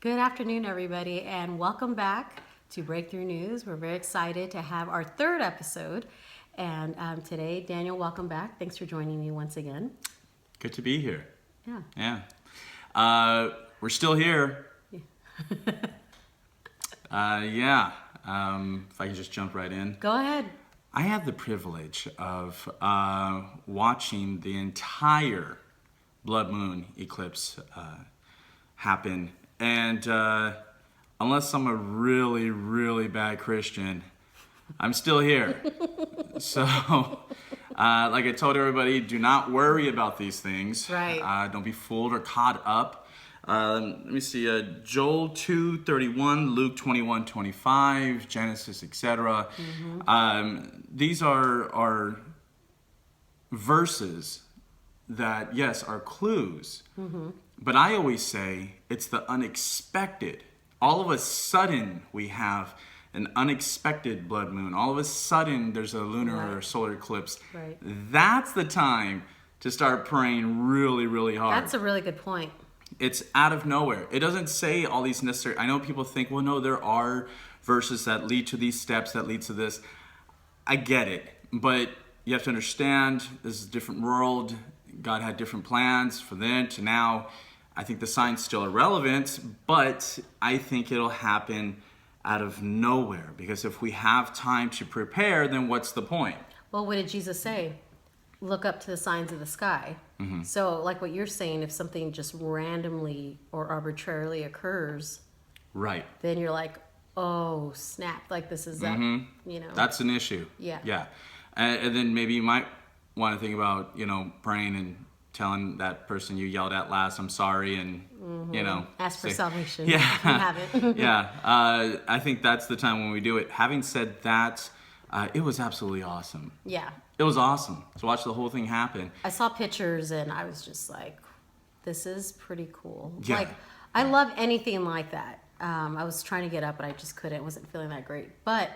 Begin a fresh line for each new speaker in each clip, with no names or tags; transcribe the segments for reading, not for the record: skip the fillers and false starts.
Good afternoon, everybody, and welcome back to Breakthrough News. We're very excited to have our third episode. And today, Daniel, welcome back. Thanks for joining me once again.
Good to be here.
Yeah.
We're still here. If I can just jump right in.
Go ahead.
I had the privilege of watching the entire blood moon eclipse happen. And unless I'm a really, really bad Christian, I'm still here. So, like I told everybody, do not worry about these things.
Right.
Don't be fooled or caught up. Let me see, Joel 2:31, Luke 21:25, Genesis, etc. These are verses that, yes, are clues. But I always say it's the unexpected. All of a sudden, we have an unexpected blood moon. All of a sudden, there's a lunar or solar eclipse.
Right.
That's the time to start praying really, really hard.
That's a really good point.
It's out of nowhere. It doesn't say all these necessary. I know people think, well, no, there are verses that lead to these steps, that lead to this. I get it. But you have to understand, this is a different world. God had different plans for then to now. I think the signs still are relevant, but I think it'll happen out of nowhere. Because if we have time to prepare, then what's the point?
Well, what did Jesus say? Look up to the signs of the sky. So, like what you're saying, if something just randomly or arbitrarily occurs,
Right.
then you're like, oh, snap. Like this is that,
That's an issue.
Yeah.
Yeah. And then maybe you might want to think about, praying and telling that person you yelled at last, I'm sorry, and,
Ask for
say-
salvation
Yeah.
if you haven't.
Yeah. I think that's the time when we do it. Having said that, it was absolutely awesome.
Yeah.
It was awesome to watch the whole thing happen.
I saw pictures and I was just like, this is pretty cool.
Yeah.
Like, I love anything like that. I was trying to get up, but I just couldn't. Wasn't feeling that great. But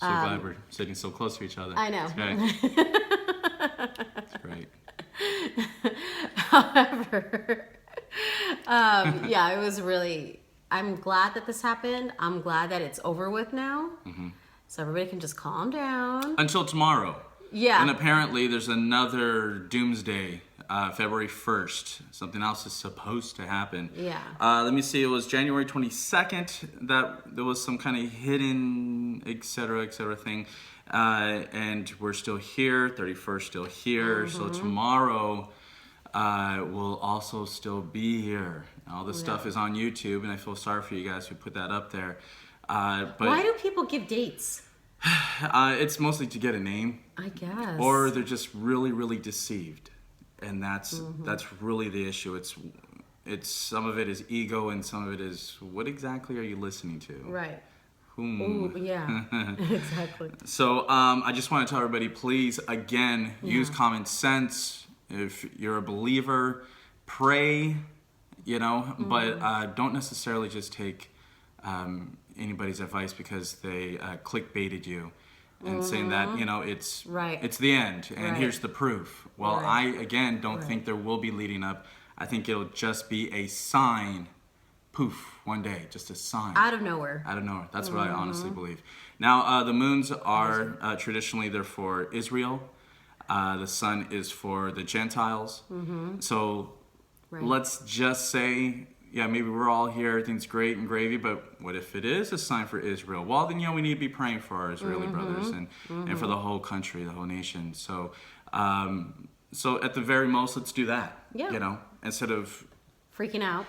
So glad we're sitting so close to each other.
I know.
It's great. It's great.
However, it was really, I'm glad that this happened. I'm glad that it's over with now. So everybody can just calm down.
Until tomorrow.
Yeah.
And apparently there's another doomsday, February 1st. Something else is supposed to happen.
Yeah.
Let me see. It was January 22nd that there was some kind of hidden, et cetera thing. And we're still here. 31st still here. So tomorrow we'll also still be here. All this stuff is on YouTube, and I feel sorry for you guys who put that up there. But
Why do people give dates?
it's mostly to get a name.
I guess.
Or they're just really, really deceived, and that's really the issue. It's some of it is ego, and some of it is what exactly are you listening to?
Right.
Whom?
Ooh, yeah. Exactly.
So I just want to tell everybody, please, again, use common sense. If you're a believer, pray. But don't necessarily just take anybody's advice because they clickbaited you. And saying that, it's
Right.
it's the end, and
Right.
here's the proof. Well,
Right.
I, again, don't think there will be leading up. I think it'll just be a sign, poof, one day, just a sign.
Out of nowhere.
Out of nowhere. That's what I honestly believe. Now, the moons are, traditionally, they're for Israel. The sun is for the Gentiles. So
Right.
let's just say, maybe we're all here, everything's great and gravy, but what if it is a sign for Israel? Well, then, we need to be praying for our Israeli brothers and for the whole country, the whole nation. So, so at the very most, let's do that.
Yeah.
Instead of,
Freaking out.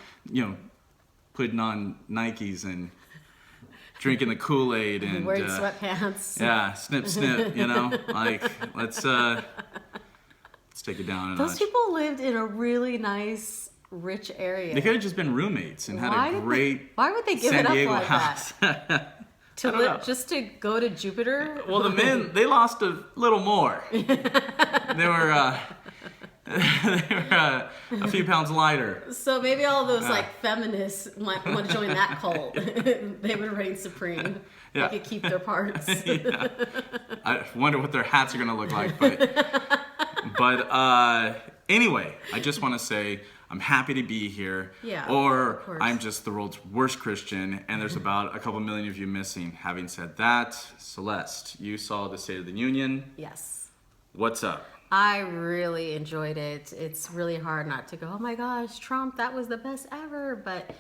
putting on Nikes and drinking the Kool-Aid and
Wearing sweatpants.
yeah, snip, like let's take it down a
Those
notch.
people lived in a really nice, rich area.
They could have just been roommates and had a great
why would they give
San
it up
Diego
like
house.
that? To
don't
live,
know.
just to go to Jupiter?
Well, the men, they lost a little more. They were a few pounds lighter.
So maybe all those feminists might want to join that cult. They would reign supreme.
Yeah.
They could keep their parts.
Yeah. I wonder what their hats are going to look like. But anyway, I just want to say I'm happy to be here.
Yeah,
Or
of course.
I'm just the world's worst Christian, and there's about a couple million of you missing. Having said that, Celeste, you saw the State of the Union.
Yes.
What's up?
I really enjoyed it. It's really hard not to go, oh my gosh, Trump, that was the best ever. But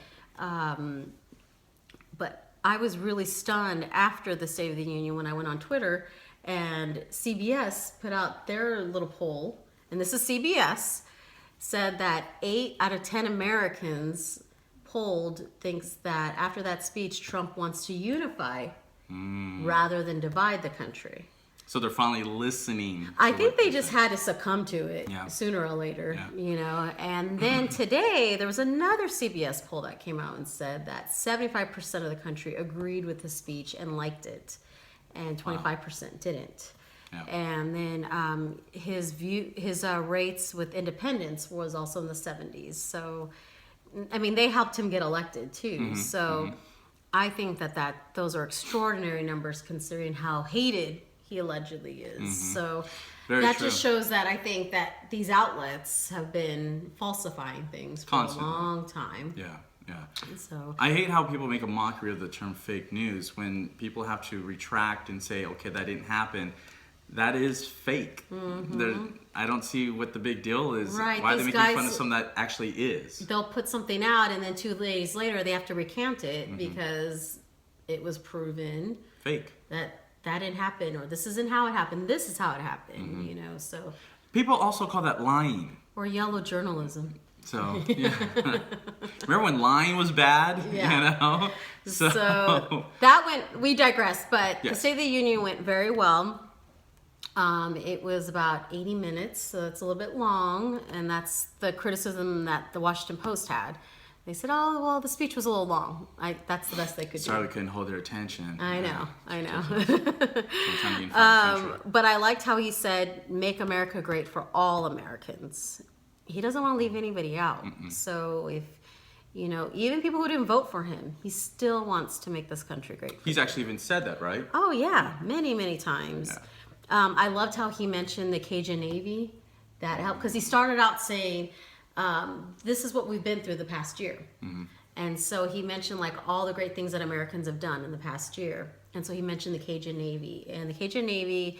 I was really stunned after the State of the Union when I went on Twitter and CBS put out their little poll, and this is CBS, said that 8 out of 10 Americans polled thinks that after that speech, Trump wants to unify rather than divide the country.
So they're finally listening.
I think they just had to succumb to it sooner or later,
Yeah.
And then today there was another CBS poll that came out and said that 75% of the country agreed with the speech and liked it, and 25% didn't.
Yeah.
And then his rates with independents was also in the 70s. So, I mean, they helped him get elected too. So, I think that those are extraordinary numbers considering how hated he allegedly is. So
Very
that
true.
just shows that I think that these outlets have been falsifying things for
Constantly.
a long time.
Yeah, yeah.
And so
I hate how people make a mockery of the term fake news when people have to retract and say, okay, that didn't happen. That is fake. I don't see what the big deal is.
Right,
Why are they
these
making fun
guys-
of something that actually is?
they'll put something out and then 2 days later they have to recant it because it was proven
Fake.
that didn't happen, or this isn't how it happened, this is how it happened, so,
People also call that lying.
or yellow journalism.
So, yeah. Remember when lying was bad?
Yeah.
So,
We digress, but the
Yes.
State of the Union went very well. It was about 80 minutes, so that's a little bit long, and that's the criticism that the Washington Post had. They said, oh, well, the speech was a little long. That's the best they could
sorry
do.
we couldn't hold their attention.
I know.
Sometime being front
But I liked how he said, make America great for all Americans. He doesn't want to leave anybody out. So if, even people who didn't vote for him, he still wants to make this country great.
He's actually even said that, right?
Oh, yeah. Many, many times.
Yeah.
I loved how he mentioned the Cajun Navy. That helped, because he started out saying, this is what we've been through the past year. And so he mentioned like all the great things that Americans have done in the past year. And so he mentioned the Cajun Navy. And the Cajun Navy,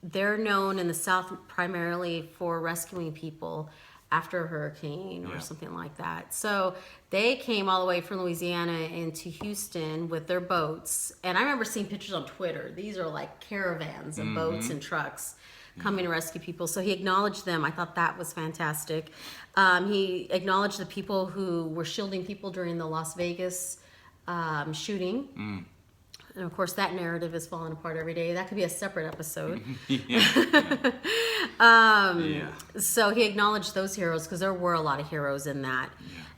they're known in the South primarily for rescuing people after a hurricane or something like that. So they came all the way from Louisiana into Houston with their boats. And I remember seeing pictures on Twitter. These are like caravans of boats and trucks coming to rescue people. So he acknowledged them. I thought that was fantastic. He acknowledged the people who were shielding people during the Las Vegas shooting. And of course, that narrative is falling apart every day. That could be a separate episode. So he acknowledged those heroes because there were a lot of heroes in that.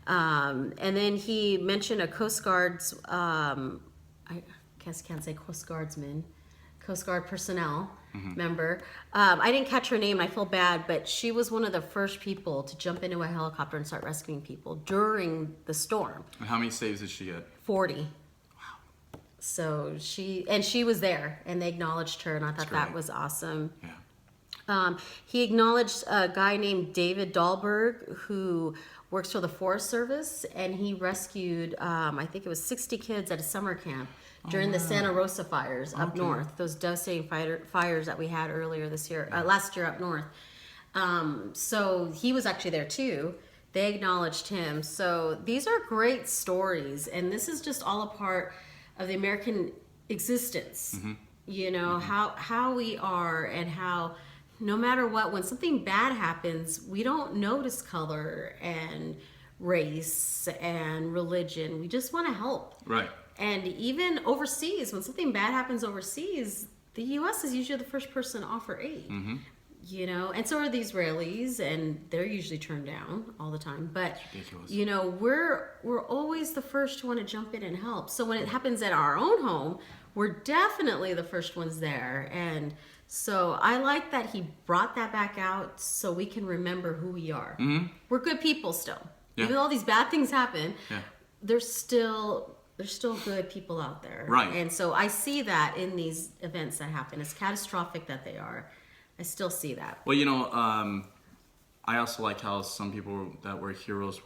And then he mentioned a Coast Guard's, I guess I can't say Coast Guardsman, Coast Guard personnel member. I didn't catch her name. I feel bad, but she was one of the first people to jump into a helicopter and start rescuing people during the storm.
And how many saves did she get?
40. Wow. So she was there, and they acknowledged her, and I thought that was awesome.
Yeah.
He acknowledged a guy named David Dahlberg who works for the Forest Service, and he rescued, I think it was 60 kids at a summer camp during the Santa Rosa fires up north, those devastating fires that we had earlier this year, last year up north. So he was actually there too. They acknowledged him. So these are great stories, and this is just all a part of the American existence. How we are, and how no matter what, when something bad happens, we don't notice color and race and religion. We just want to help.
Right.
And even overseas, when something bad happens overseas, the U.S. is usually the first person to offer aid. And so are the Israelis, and they're usually turned down all the time. But
ridiculous.
We're always the first to want to jump in and help. So when it happens at our own home, we're definitely the first ones there. And so I like that he brought that back out so we can remember who we are. We're good people still. Even though all these bad things happen, there's still good people out there.
Right.
And so I see that in these events that happen, as catastrophic that they are, I still see that.
Well, I also like how some people that were heroes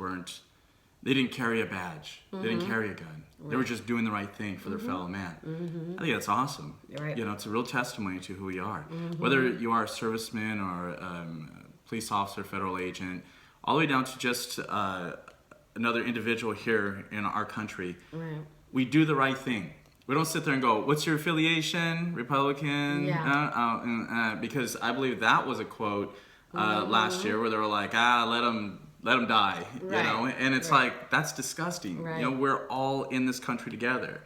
they didn't carry a badge. They didn't carry a gun. They were just doing the right thing for their fellow man. I think that's awesome.
Right.
It's a real testimony to who we are. Whether you are a serviceman or police officer, federal agent, all the way down to just another individual here in our country, we do the right thing. We don't sit there and go, what's your affiliation, Republican? Because I believe that was a quote last year where they were like, let them die, and it's like, that's disgusting. We're all in this country together.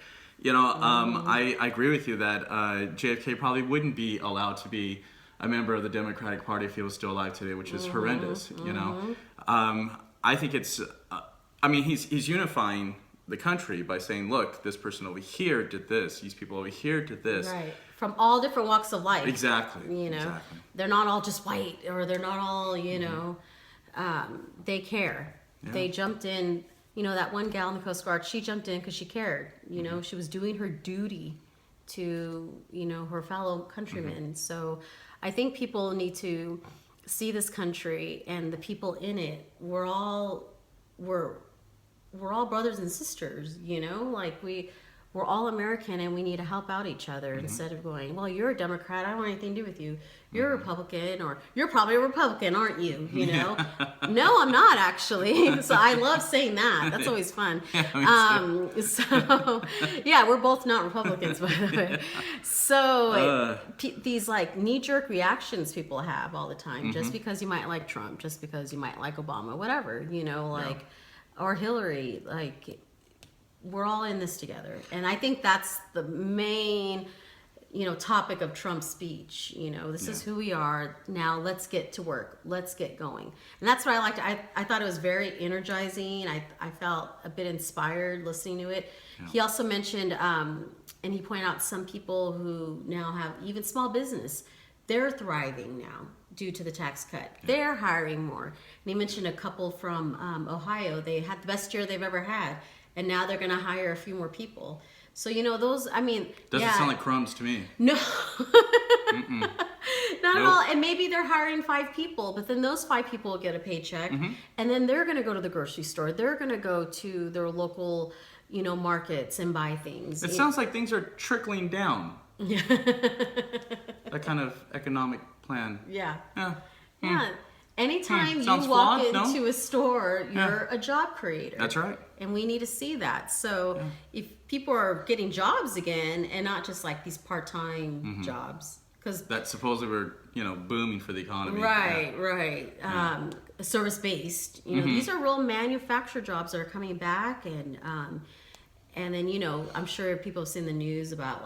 I agree with you that JFK probably wouldn't be allowed to be a member of the Democratic Party if he was still alive today, which is horrendous. I think it's, he's unifying the country by saying, look, this person over here did this, these people over here did this.
Right. From all different walks of life.
Exactly.
Exactly. They're not all just white, or they're not all, they care. Yeah. They jumped in, that one gal in the Coast Guard, she jumped in because she cared. She was doing her duty to, her fellow countrymen. So I think people need to see this country and the people in it. We're all brothers and sisters, we're all American, and we need to help out each other instead of going, well, you're a Democrat, I don't want anything to do with you. You're a Republican, or you're probably a Republican, aren't you? No, I'm not, actually. So I love saying that. That's always fun. We're both not Republicans, by the way. So these knee-jerk reactions people have all the time, just because you might like Trump, just because you might like Obama, whatever, or Hillary, we're all in this together. And I think that's the main, topic of Trump's speech. This is who we are. Now let's get to work. Let's get going. And that's what I liked. I thought it was very energizing. I felt a bit inspired listening to it. Yeah. He also mentioned, and he pointed out some people who now have even small business, they're thriving now due to the tax cut. Yeah. They're hiring more. And he mentioned a couple from Ohio. They had the best year they've ever had. And now they're going to hire a few more people. So, those,
Doesn't sound like crumbs to me.
No. Not at all. And maybe they're hiring 5 people, but then those 5 people will get a paycheck. And then they're going to go to the grocery store. They're going to go to their local, markets and buy things.
It sounds like things are trickling down.
Yeah.
That kind of economic plan.
Yeah.
Yeah.
Yeah. Anytime you walk into a store, you're a job creator.
That's right.
And we need to see that. So if people are getting jobs again, and not just these part-time jobs, because
that supposedly were booming for the economy.
Right, right. Service-based. These are real manufacturer jobs that are coming back, and then I'm sure people have seen the news about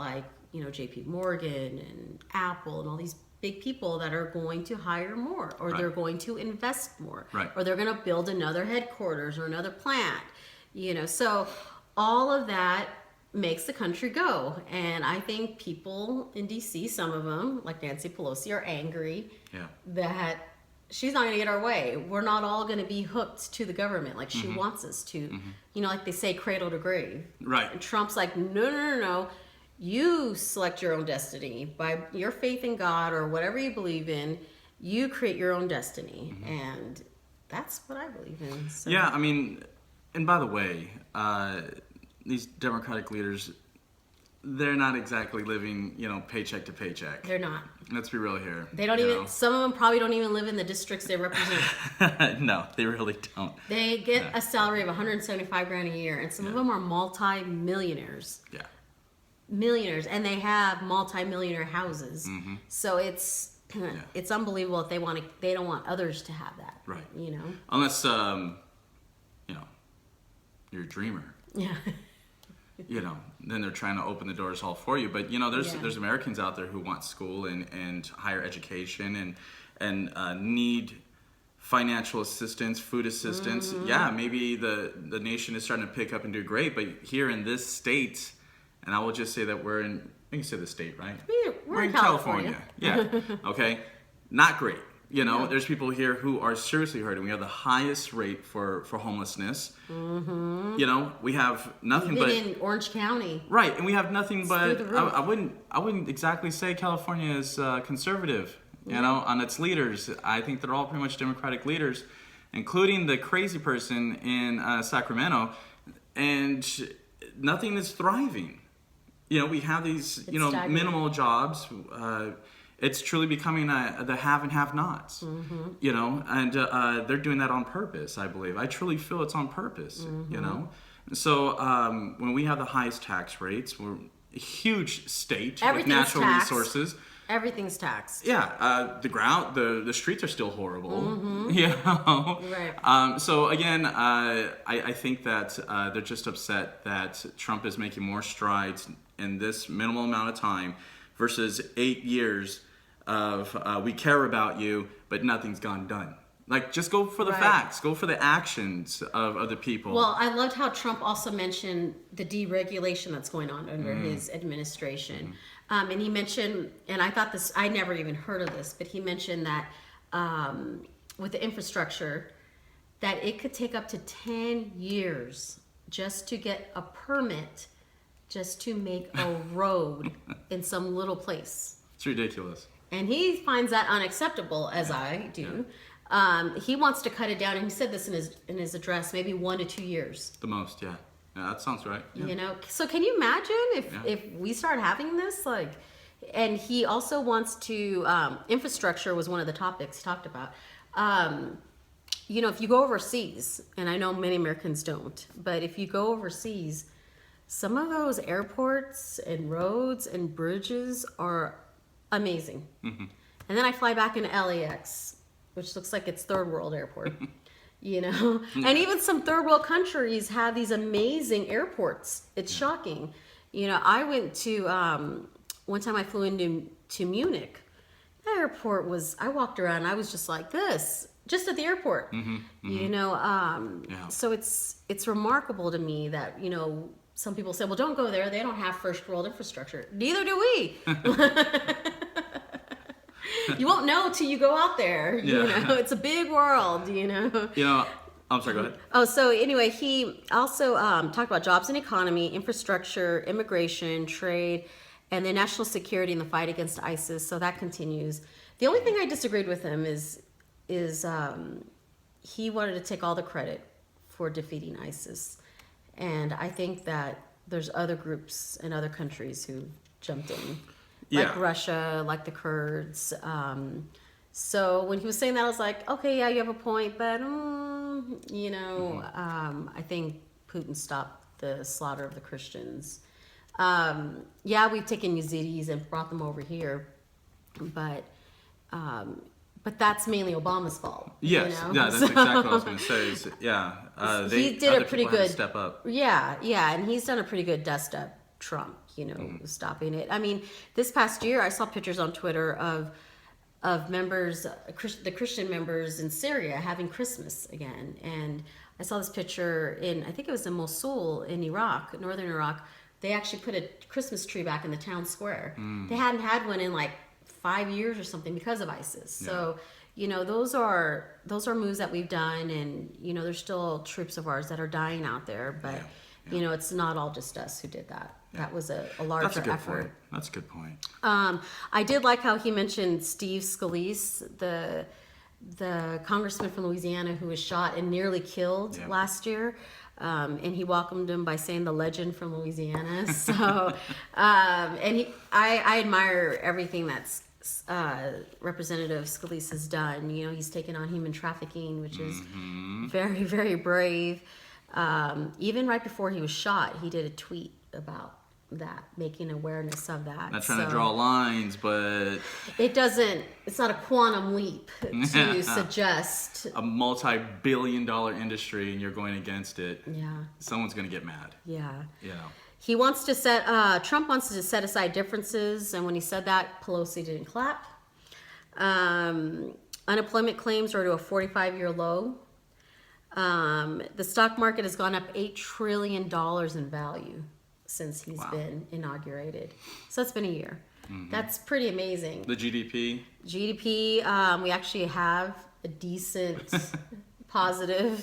J.P. Morgan and Apple and all these big people that are going to hire more, or they're going to invest more, or they're going to build another headquarters or another plant, so all of that makes the country go. And I think people in DC, some of them, like Nancy Pelosi, are angry that she's not going to get our way. We're not all going to be hooked to the government like she wants us to, like they say, cradle to grave.
Right.
And Trump's like, no. You select your own destiny by your faith in God or whatever you believe in. You create your own destiny, and that's what I believe in. So.
Yeah, and by the way, these Democratic leaders, they're not exactly living, paycheck to paycheck.
They're not.
Let's be real here.
They don't even. Some of them probably don't even live in the districts they represent.
No, they really don't.
They get a salary of $175,000 a year, and some of them are multi-millionaires.
Yeah.
Millionaires, and they have multi-millionaire houses. So it's unbelievable if they don't want others to have that.
Right. Unless you're a dreamer.
Yeah.
Then they're trying to open the doors all for you. But there's Americans out there who want school and higher education and need financial assistance, food assistance. Yeah, maybe the nation is starting to pick up and do great, but here in this state, and I will just say that we're in, you can say the state, right?
We're in California.
Yeah. Okay. Not great. There's people here who are seriously hurting. We have the highest rate for homelessness. We have nothing but
in Orange County.
Right, and we have nothing but I wouldn't exactly say California is conservative. you know, on its leaders. I think they're all pretty much Democratic leaders, including the crazy person in Sacramento, and nothing is thriving. You know, we have these,
It's
you know,
staggering.
minimal jobs. It's truly becoming the have and have-nots, you know, and they're doing that on purpose, I believe. I truly feel it's on purpose, you know. So when we have the highest tax rates, we're a huge state with
Everything's
natural
taxed.
resources.
Everything's taxed.
Yeah, the streets are still horrible, you know.
Right.
So again, I think that they're just upset that Trump is making more strides in this minimal amount of time versus 8 years of we care about you, but nothing's gone done. Like, just go for the
Right.
facts, go for the actions of the people.
Well, I loved how Trump also mentioned the deregulation that's going on under his administration. And he mentioned, and I thought this, I never even heard of this, but he mentioned that with the infrastructure, that it could take up to 10 years just to get a permit just to make a road in some little place.
It's ridiculous.
And he finds that unacceptable, as I do. He wants to cut it down, and he said this in his address, maybe 1 to 2 years.
The most, yeah. Yeah, that sounds right. Yeah.
You know, so can you imagine if we start having this, like, and he also wants to, infrastructure was one of the topics he talked about. You know, if you go overseas, and I know many Americans don't, but if you go overseas, some of those airports and roads and bridges are amazing. And then I fly back into LAX, which looks like it's third world airport. You know, and even some third world countries have these amazing airports. It's shocking. You know, I went to one time I flew into Munich. The airport was, I walked around and I was just like this, just at the airport. You know, so it's remarkable to me that, you know, some people say, well, don't go there. They don't have first world infrastructure. Neither do we. You won't know till you go out there. You know, it's a big world, you know.
You know, I'm sorry, go ahead.
Oh, so anyway, he also talked about jobs and economy, infrastructure, immigration, trade, and then national security and the fight against ISIS. So that continues. The only thing I disagreed with him is he wanted to take all the credit for defeating ISIS. And I think that there's other groups and other countries who jumped in. Like Russia, like the Kurds. So when he was saying that, I was like, okay, yeah, you have a point, but, you know, I think Putin stopped the slaughter of the Christians. Yeah, we've taken Yazidis and brought them over here, but that's mainly Obama's fault.
Yes,
you know?
yeah, that's exactly what I was going to say. Is,
he did a pretty good
step up.
Yeah, and he's done a pretty good dust up Trump, you know, stopping it. I mean, this past year, I saw pictures on Twitter of members, the Christian members in Syria having Christmas again. And I saw this picture I think it was in Mosul in Iraq, northern Iraq. They actually put a Christmas tree back in the town square. They hadn't had one in like 5 years or something because of ISIS. So, you know, those are moves that we've done, and, you know, there's still troops of ours that are dying out there, but you know, it's not all just us who did that. That was a larger effort.
Point. That's a good point.
I did like how he mentioned Steve Scalise, the congressman from Louisiana who was shot and nearly killed last year. And he welcomed him by saying the legend from Louisiana. So, and I admire everything that's Representative Scalise has done. You know, he's taken on human trafficking, which is very, very brave. Even right before he was shot, he did a tweet about that, making awareness of that.
Not trying to draw lines, but
it's not a quantum leap to suggest
a multi-billion-dollar industry and you're going against it.
Yeah.
Someone's going to get mad.
Yeah.
You know.
He wants to Trump wants to set aside differences, and when he said that, Pelosi didn't clap. Unemployment claims are to a 45-year low. The stock market has gone up $8 trillion in value since he's been inaugurated. So it's been a year. That's pretty amazing.
The GDP,
we actually have a decent positive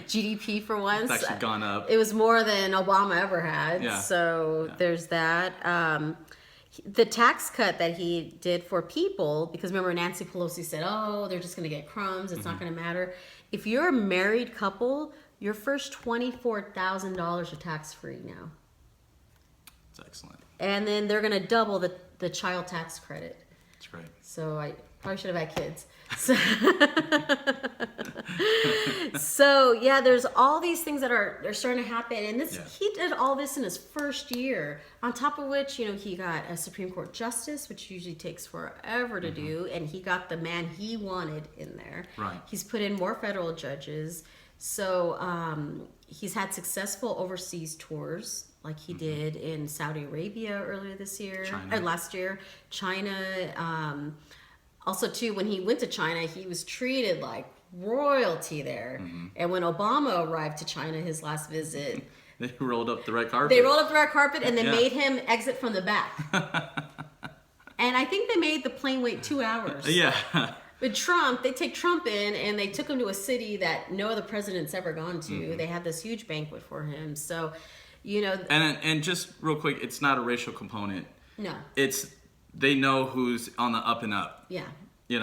GDP for once.
it's actually gone up.
It was more than Obama ever had.
Yeah.
So there's that. the tax cut that he did for people, because remember Nancy Pelosi said, oh, they're just going to get crumbs. It's not going to matter. If you're a married couple, your first $24,000 are tax free now.
That's excellent.
And then they're going to double the child tax credit.
That's great.
So I probably should have had kids. So, so yeah, there's all these things that are starting to happen, and he did all this in his first year. On top of which, he got a Supreme Court justice, which usually takes forever to do, and he got the man he wanted in there.
Right.
He's put in more federal judges, so he's had successful overseas tours, like he did in Saudi Arabia earlier this year, last year, China. Also, too, when he went to China, he was treated like royalty there. And when Obama arrived to China his last visit,
they rolled up the red carpet.
They rolled up the red carpet and then made him exit from the back. And I think they made the plane wait 2 hours.
Yeah.
With Trump, they take Trump in and they took him to a city that no other president's ever gone to. They had this huge banquet for him. So,
And just real quick, it's not a racial component.
No.
It's they know who's on the up and up.
Yeah.
They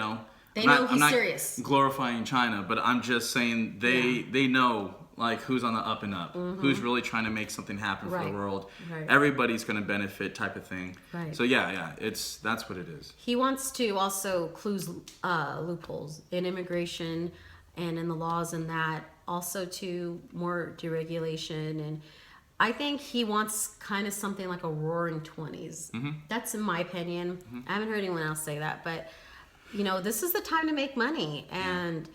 know
he's serious.
Glorifying China, but I'm just saying they know like who's on the up and up, who's really trying to make something happen for the world. Right. Everybody's going to benefit, type of thing. Right. So that's what it is.
He wants to also close loopholes in immigration and in the laws, and that also to more deregulation, and I think he wants kind of something like a roaring 20s. That's in my opinion. I haven't heard anyone else say that, but this is the time to make money. And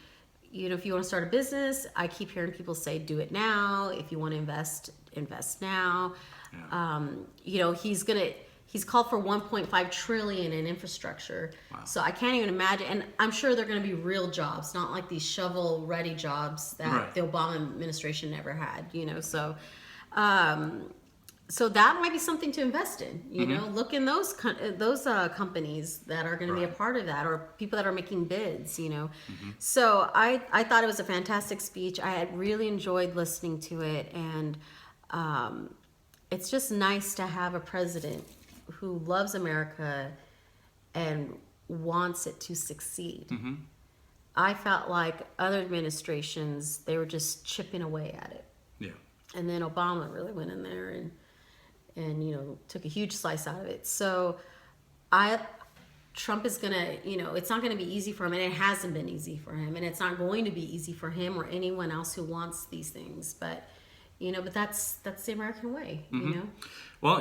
if you want to start a business, I keep hearing people say, do it now. If you want to invest now. Yeah. He's called for 1.5 trillion in infrastructure. Wow. So I can't even imagine. And I'm sure they're going to be real jobs, not like these shovel-ready jobs that the Obama administration never had. So that might be something to invest in. Look in those companies that are going to be a part of that, or people that are making bids. So I thought it was a fantastic speech. I had really enjoyed listening to it, and it's just nice to have a president who loves America and wants it to succeed. I felt like other administrations, they were just chipping away at it. Yeah. And then Obama really went in there and took a huge slice out of it. So Trump is gonna, it's not gonna be easy for him, and it hasn't been easy for him, and it's not going to be easy for him or anyone else who wants these things. But but that's the American way.
Well,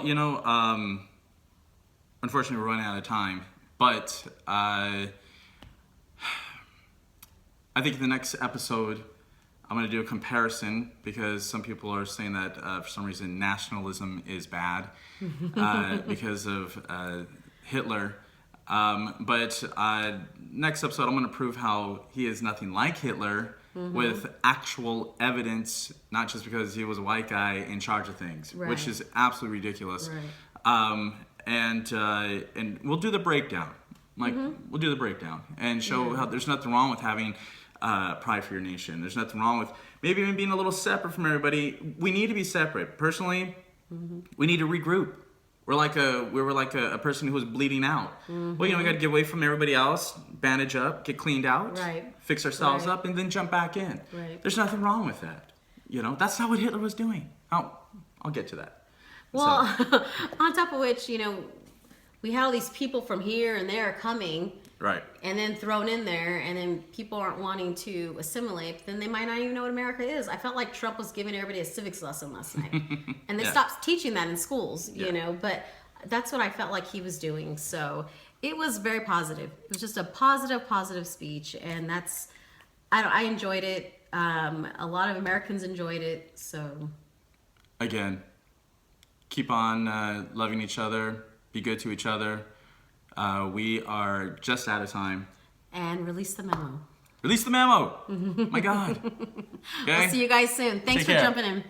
unfortunately, we're running out of time, but I think in the next episode, I'm going to do a comparison, because some people are saying that for some reason nationalism is bad because of Hitler. But next episode, I'm going to prove how he is nothing like Hitler with actual evidence, not just because he was a white guy in charge of things, which is absolutely ridiculous. And we'll do the breakdown. We'll do the breakdown and show how there's nothing wrong with having pride for your nation. There's nothing wrong with maybe even being a little separate from everybody. We need to be separate. Personally, we need to regroup. We were like a person who was bleeding out. Well, we got to get away from everybody else, bandage up, get cleaned out, fix ourselves up, and then jump back in. There's nothing wrong with that. That's not what Hitler was doing. I'll get to that.
Well, on top of which, we had all these people from here and there coming. Right. And then thrown in there, and then people aren't wanting to assimilate, then they might not even know what America is. I felt like Trump was giving everybody a civics lesson last night. And they stopped teaching that in schools, but that's what I felt like he was doing. So it was very positive. It was just a positive speech, and I enjoyed it. A lot of Americans enjoyed it, so.
Again, keep on loving each other, be good to each other. We are just out of time.
And release the memo.
Release the memo! My God. Okay?
We'll see you guys soon. Thanks for jumping in.